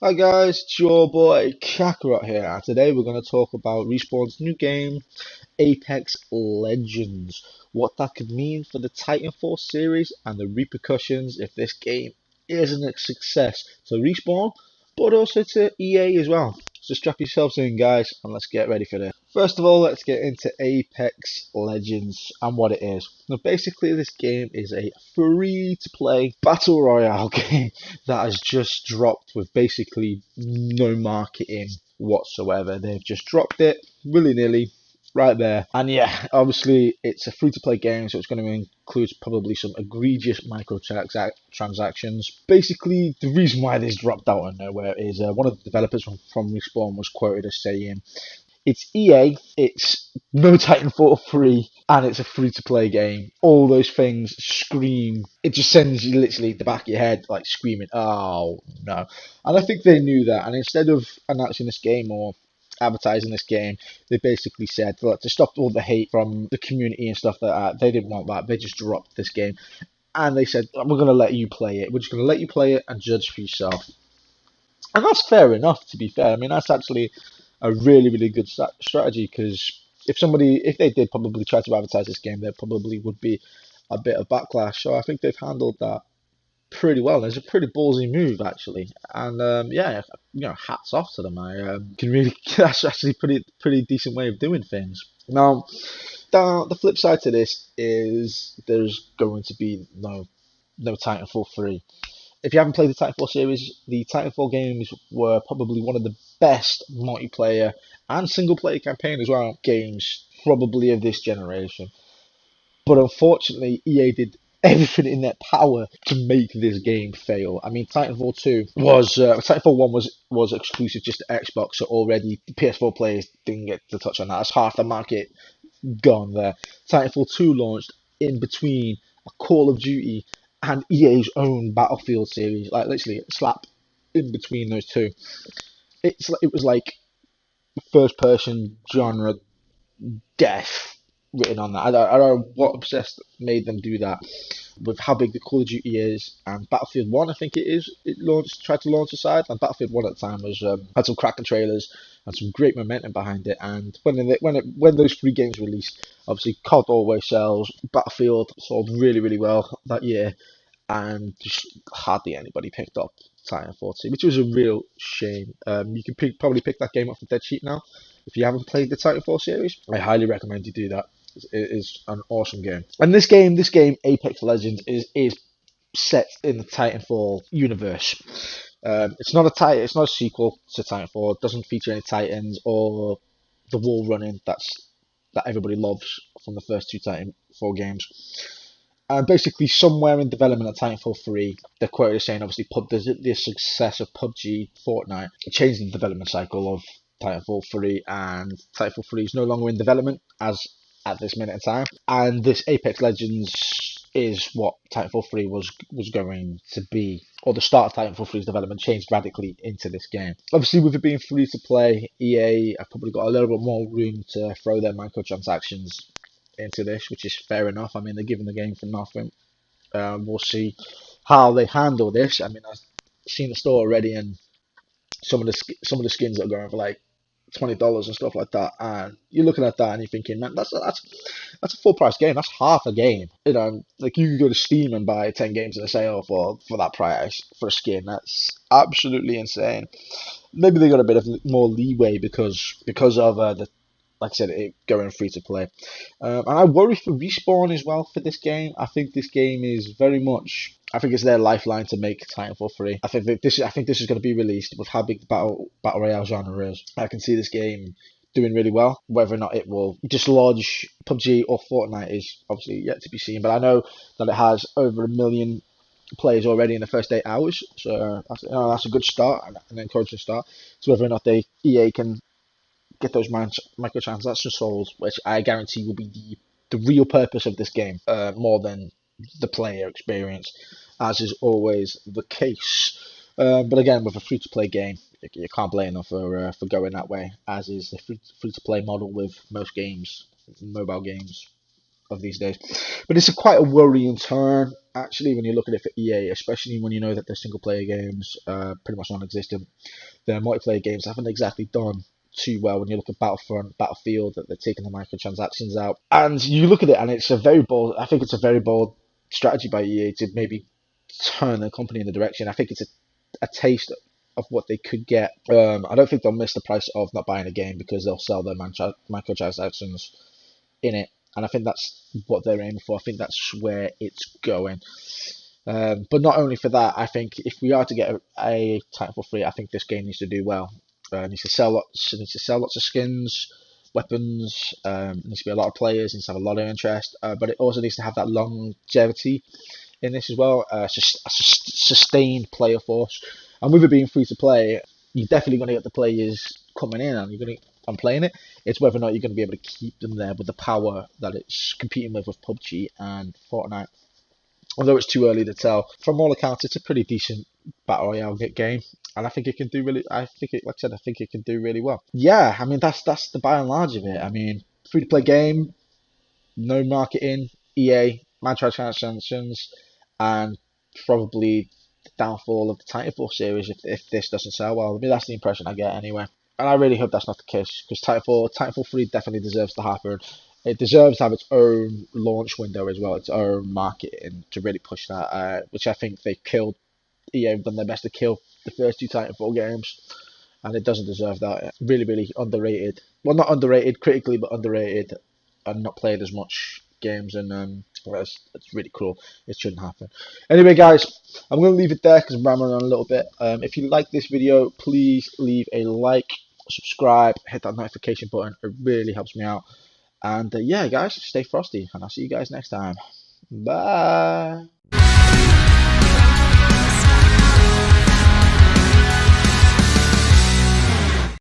Hi guys, it's your boy Kakarot here, and today we're going to talk about Respawn's new game, Apex Legends, what that could mean for the Titanfall series, and the repercussions if this game isn't a success to Respawn, but also to EA as well. So strap yourselves in, guys, and let's get ready for this. First of all, let's get into Apex Legends and what it is. Now, basically, this game is a free-to-play battle royale game that has just dropped with basically no marketing whatsoever. They've just dropped it willy-nilly right there. And yeah, obviously it's a free-to-play game, so it's going to include probably some egregious microtransactions. Basically, the reason why this dropped out of nowhere is one of the developers from Respawn was quoted as saying, "It's EA, it's no Titanfall 3, and it's a free-to-play game. All those things scream. It just sends you literally the back of your head like screaming, oh no." And I think they knew that. And instead of announcing this game or advertising this game, they basically said to stop all the hate from the community and stuff like that. They didn't want that. They just dropped this game. And they said, we're going to let you play it. We're just going to let you play it and judge for yourself. And that's fair enough, to be fair. I mean, that's actually a really, really good strategy because if they did probably try to advertise this game, there probably would be a bit of backlash. So I think they've handled that pretty well. It's a pretty ballsy move, actually. And yeah, hats off to them. I can really, that's actually pretty decent way of doing things. Now, the flip side to this is there's going to be no Titanfall 3. If you haven't played the Titanfall series, the Titanfall games were probably one of the best multiplayer and single player campaign as well games probably of this generation. But unfortunately, EA did everything in their power to make this game fail. I mean, Titanfall 1 was exclusive just to Xbox, so already the PS4 players didn't get to touch on that. That's half the market gone there. Titanfall 2 launched in between a Call of Duty and EA's own Battlefield series, like literally slap in between those two. It was like first person genre death written on that. I don't know what obsessed made them do that with how big the Call of Duty is, and Battlefield 1, I think it is. Tried to launch aside, and Battlefield 1 at the time was had some cracking trailers and some great momentum behind it. And when those three games released, obviously COD always sells. Battlefield sold really really well that year, and just hardly anybody picked up Titanfall 2, which was a real shame. You can probably pick that game up for dead cheap now. If you haven't played the Titanfall series, I highly recommend you do that. It is an awesome game. And this game, Apex Legends, is set in the Titanfall universe. It's not a sequel to Titanfall. It doesn't feature any Titans or the wall running that everybody loves from the first two Titanfall games. And basically, somewhere in development at Titanfall 3, they're quoted as saying, obviously, the success of PUBG, Fortnite, changed the development cycle of Titanfall 3, and Titanfall 3 is no longer in development as at this minute in time. And this Apex Legends is what Titanfall 3 was going to be, or the start of Titanfall 3's development changed radically into this game. Obviously, with it being free to play, EA have probably got a little bit more room to throw their microtransactions into this, which is fair enough. I mean, they're giving the game for nothing. We'll see how they handle this. I mean, I've seen the store already, and some of the skins are going for like $20 and stuff like that. And you're looking at that and you're thinking, man, that's a full price game. That's half a game. Like you could go to Steam and buy 10 games in a sale for that price for a skin. That's absolutely insane. Maybe they got a bit of more leeway because of the like I said, it going free to play. And I worry for Respawn as well for this game. I think this game is very much. I think it's their lifeline to make Titanfall 3. I think this is going to be released with how big the battle royale genre is. I can see this game doing really well. Whether or not it will dislodge PUBG or Fortnite is obviously yet to be seen. But I know that it has over 1 million players already in the first 8 hours. So that's a good start, an encouraging start. So whether or not EA can get those microtransactions sold, which I guarantee will be the real purpose of this game, more than the player experience, as is always the case. But again, with a free-to-play game, you can't blame them for going that way, as is the free-to-play model with most games, mobile games of these days. But it's quite a worrying turn, actually, when you look at it for EA, especially when you know that their single player games pretty much non-existent, their multiplayer games haven't exactly done too well. When you look at Battlefront, Battlefield, that they're taking the microtransactions out, and you look at it, and it's a very bold. I think it's a very bold strategy by EA to maybe turn the company in the direction. I think it's a taste of what they could get. I don't think they'll miss the price of not buying a game because they'll sell their microtransactions in it, and I think that's what they're aiming for. I think that's where it's going. But not only for that, I think if we are to get a Titanfall 3, I think this game needs to do well. Needs to sell lots of skins, weapons. Needs to be a lot of players. Needs to have a lot of interest. But it also needs to have that longevity in this as well. Sustained player force. And with it being free to play, you're definitely going to get the players coming in, and you're going to and playing it. It's whether or not you're going to be able to keep them there with the power that it's competing with PUBG and Fortnite. Although it's too early to tell, from all accounts, it's a pretty decent battle royale game, and I think it can do really. I think it, like I said, I think it can do really well. Yeah, I mean that's the by and large of it. I mean, free to play game, no marketing, EA, microtransactions, and probably the downfall of the Titanfall series if this doesn't sell well. I mean, that's the impression I get anyway. And I really hope that's not the case because Titanfall 3 definitely deserves to happen. It deserves to have its own launch window as well, its own marketing to really push that, which I think they killed. EA have done their best to kill the first two Titanfall games, and it doesn't deserve that. Really, really underrated. Well, not underrated critically, but underrated and not played as much games, and well, it's really cool. It shouldn't happen. Anyway, guys, I'm going to leave it there because I'm rambling on a little bit. If you like this video, please leave a like, subscribe, hit that notification button. It really helps me out. And yeah, guys, stay frosty, and I'll see you guys next time. Bye.